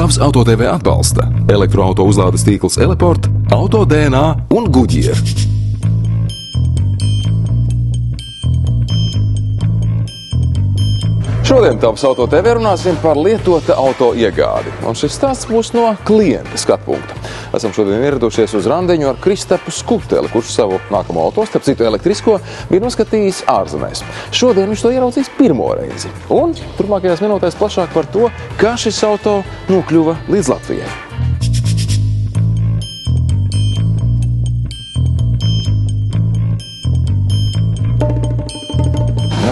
Tavs Auto TV atbalsta elektroauto uzlādes tīkls Eleport, Auto DNA un Goodyear. Šodien Tavs Auto TV runāsim par lietota auto iegādi. Un šis stāsts būs no klienta skatpunkta. Esam šodien ieradušies uz randiņu ar Kristapu Skuteli, kurš savu nākamo auto, starp citu elektrisko, bija noskatījis ārzemēs. Šodien viņš to ieraudzīs pirmo reizi. Un turpmākajās minūtēs plašāk par to, kā šis auto nokļuva līdz Latvijai.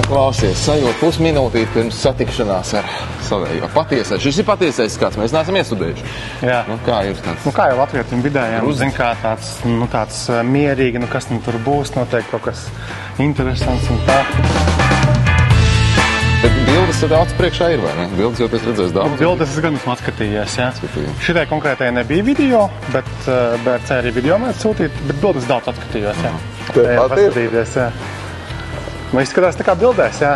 Klausies, sajūt pusminūtīt pirms satikšanās ar savējo. Patiesais. Šis ir patiesais skats, mēs neesam iestudējuši. Jā. Kā ir tāds? Kā jau latvietim vidējiem, zin kā tāds mierīgi, kas tur būs, noteikti kaut kas interesants un tā. Bet bildes tad acis priekšā ir, vai ne? Bildes jau pēc redzēs daudz? Bildes es gan esmu atskatījies, jā. Šitai konkrētai nebija video, bet BRC arī video mēs sūtīt, bet bildes daudz atskatījos, jā. Paskatīties, jā. Nu, izskatās tā kā bildēs, jā.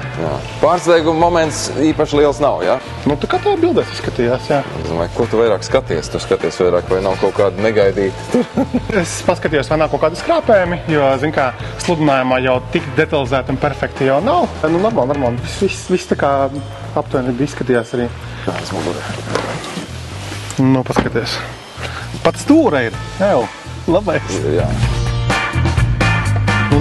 Pārsteiguma moments īpaši liels nav, jā? Nu, tā kā tā bildēs izskatījās, jā. Es domāju, ko tu vairāk skaties? Tu skaties vairāk, vai nav kaut kāda negaidīta? Es paskatījos, vai nav kaut kādi skrāpējumi, jo, zin kā, sludinājumā jau tik detalizēti un perfekti jau nav. Nu, normāli. Viss tā kā aptuveni izskatījās arī. Kādas mugurē? Nu, paskaties. Pat stūra ir, jau, labais. Jā.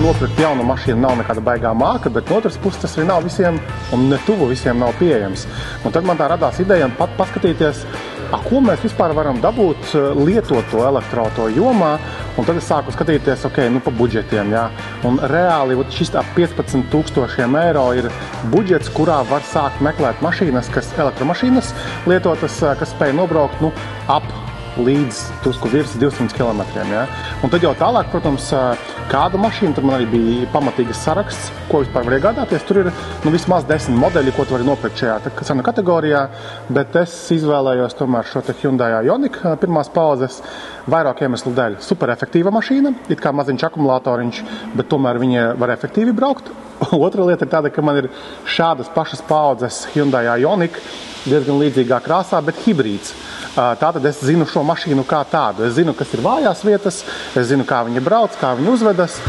Nopirkt jaunu mašīnu nav nekāda baigā māka, bet no otras puses tas arī nav visiem, un ne tuvu visiem nav pieejams. Un tad man tā radās ideja paskatīties, ko mēs vispār varam dabūt lietoto elektroauto jomā, un tad es sāku skatīties, pa budžetiem, jā. Un reāli šis ap 15 000 eiro ir budžets, kurā var sākt meklēt mašīnas, elektromašīnas lietotas, kas spēj nobraukt, ap līdz tusku virs 200 kilometriem, jā. Un tad jau tālāk, protams, kāda mašīna, tad man arī bija pamatīgas saraksts, ko vispār var iegādāties. Tur ir vismaz 10 modeļi, ko tu vari nopirkt šajā cenu kategorijā, bet es izvēlējos tomēr šo te Hyundai Ioniq pirmās paudzes vairāk iemeslu dēļ. Super efektīva mašīna, it kā maziņš akumulatoriņš, bet tomēr viņa var efektīvi braukt. Otra lieta ir tāda, ka man ir šādas pašas paudzes Hyundai Ioniq, diezgan līdzīgā krāsā, bet hibrīds. Tātad es zinu šo mašīnu kā tādu. Es zinu, kas ir vājās vietas, es zinu, kā viņa brauc, kā viņa uzvedas.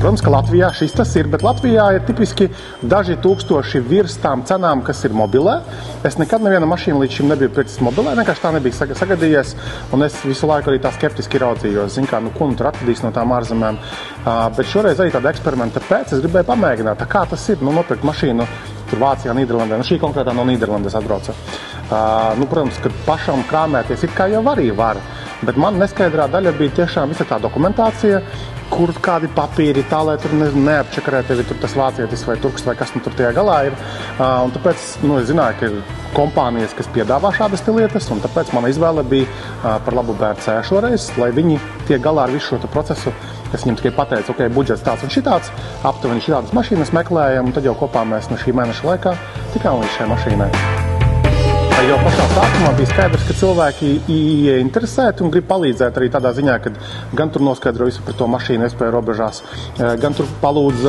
Protams, ka Latvijā šis tas ir, bet Latvijā ir tipiski daži tūkstoši virs tām cenām, kas ir mobilē. Es nekad nevienu mašīnu līdz šim nebiju pircis mobilē, vienkārši tā nebija sagadījies, un es visu laiku arī tā skeptiski raudzījos, ko nu tur atradīs no tām ārzemēm. Bet šoreiz arī tāda eksperimenta pēc, es gribēju pamēģināt, kā tas ir, nopirkt mašīnu tur Vācijā, Nīderlandē. Šī konkrētā no Nīderlandes atbrauca. Protams, ka pašam krāmēties it kā jau arī var, bet man neskaidrā daļa bija tiešām visa tā dokumentācija, kur kādi papīri tā, lai tur neapčakarē tevi tur tas vācietis vai turks vai kas tur tajā galā ir. Un tāpēc, es zināju, ka ir kompānijas, kas piedāvā šādas lietas, un tāpēc mana izvēle bija par labu BRC šoreiz, lai viņi tiek galā ar visu šo procesu. Es viņam tikai pateicu, budžets tāds un šitāds, aptuveni šitādas mašīnas meklējam, un tad jau kopā mēs no šī mēneša laikā tikām līdz šai mašīnai. Jau pašā sākumā bija skaidrs, ka cilvēki ieinteresēti un grib palīdzēt arī tādā ziņā, ka gan tur noskaidro visu par to mašīnu iespēju robežās, gan tur palūdz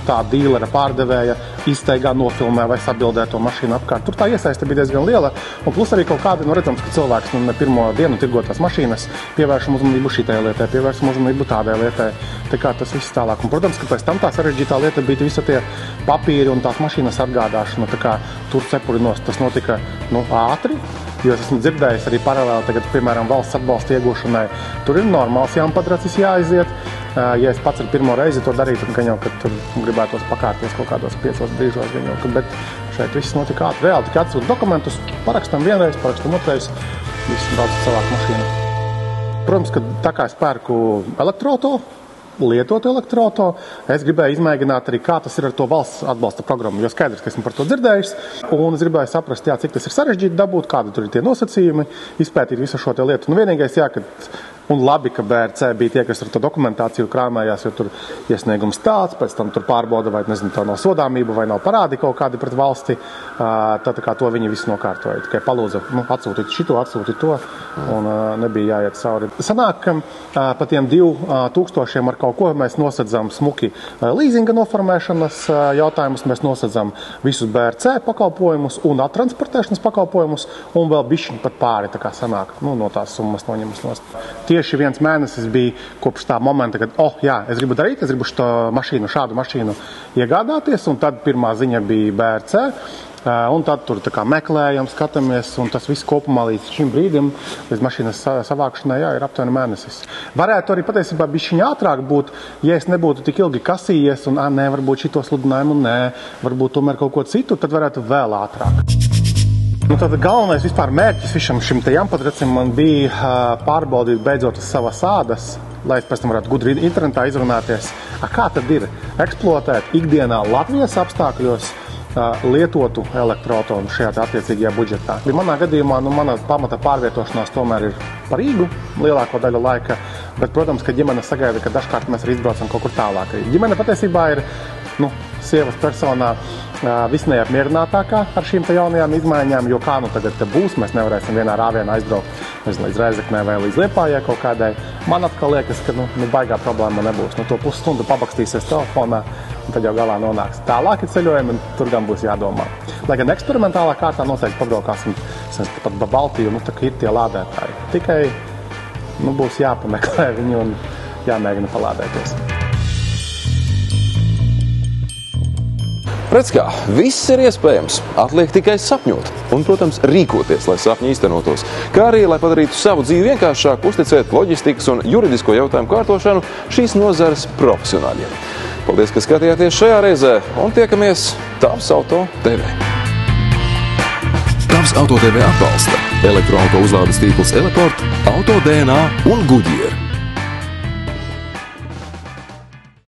tā dīlera pārdevēja izteigā nofilmē vai sabildē to mašīnu apkārt. Tur tā iesaiste bija diezgan liela, un plus arī kaut kādi, redzams, ka cilvēks ne pirmo dienu tirgotās mašīnas pievēršam uzmanību šitai lietai, pievēršam uzmanību tādai lietai. Tā kā tas viss tālāk. Un, protams, ka pēc tam tā sarežģītā lieta bija visa tie papīri un tās mašīnas atgādāšana. Tā kā tur cepurinos tas notika ātri, jo es esmu dzirdējis arī paralēli tagad, piemēram, valsts atbalsta iegūšanai. Tur ir normāls jaunpadracis jāaiziet. Ja es pats ar pirmo reizi to darītu, tad gan jau, ka tur gribētos pakārties kaut kādos 5 brīžos, gan jau, bet šeit viss notika ātri. Reāli tikai atsūt dokumentus, parakstam vienreiz, parakstam otrais, viss brauc savāk mašīnu. Protams, ka tā kā es pērku elektroauto, lietotu elektroauto, es gribēju izmēģināt arī, kā tas ir ar to valsts atbalsta programmu, jo skaidrs, ka esmu par to dzirdējis, un es gribēju saprast, cik tas ir sarežģīti dabūt, kādi tur ir tie nosacījumi, izpētīt visu šo te lietu. Vienīgais, ka Un labi, ka BRC bija tie, kas ar to dokumentāciju krāmējās, jo tur iesniegums tāds, pēc tam tur pārbauda, vai nezinu, tā nav sodāmība, vai nav parādi kaut kādi pret valsti. Tad kā to viņi visi nokārtoja. Tikai palūdza, atsūtīt šito, atsūtīt to, un nebija jāiet cauri. Sanāk, ka pa tiem 2000 ar kaut ko mēs nosedzam smuki līzinga noformēšanas jautājumus, mēs nosedzam visus BRC pakalpojumus un attransportēšanas pakalpojumus, un vēl bišķiņ pat pāri, tā kā sanāk, no tās summas noņemas nost. Tieši 1 mēnesis bija kopš tā momenta, kad, es gribu darīt, es gribu šādu mašīnu iegādāties, un tad pirmā ziņa bija BRC. Un tad tur meklējam, skatāmies, un tas viss kopumā līdz šim brīdim, līdz mašīnas savākšanai, ir aptuveni mēnesis. Varētu arī patiesībā bišķiņ ātrāk būt, ja es nebūtu tik ilgi kasījies, un varbūt šito sludinājumu, varbūt tomēr kaut ko citu, tad varētu vēl ātrāk. Tad galvenais vispār mērķis visam šim te jampatrecim man bija pārbaudīt beidzot savas ādas, lai es pēc tam varētu gudri internetā izrunāties. Kā tad ir eksploatēt ikdienā Latvijas apstākļos lietotu elektroautonu šajā attiecīgajā budžetā. Manā gadījumā mana pamata pārvietošanās tomēr ir par Rīgu lielāko daļu laika, bet, protams, ka ģimene sagaida, ka dažkārt mēs arī izbraucam kaut kur tālāk. Ģimene patiesībā ir sievas personā visneapmierinātākā ar šīm te jaunajām izmaiņām, jo kā tagad te būs, mēs nevarēsim vienā rāvienā aizbraukt līdz Rēzeknei vai līdz Liepājai kaut kādai. Man atkal liekas, ka baigā problēma nebūs. To pusstundu pabakstīsies telefonā, un tad jau galā nonāks tālāki ceļojumi, un tur gan būs jādomā. Lai gan eksperimentālā kārtā noteikti pabraukāsim pat pa Baltiju, tā kā ir tie lādētāji. Tikai būs jāpameklē viņi un jāmēģina palādēties. Redz kā, viss ir iespējams, atliek tikai sapņot un, protams, rīkoties, lai sapņi īstenotos. Kā arī, lai padarītu savu dzīvi vienkāršāk, uzticēt loģistikas un juridisko jautājumu kārtošanu šīs nozares profesionāļiem. Paldies, ka skatījāties šajā reizē, un tiekamies Tavs Auto TV. Tavs Auto TV atbalsta elektroauto uzlādes tīkls Eleport, Auto DNA un Goodyear.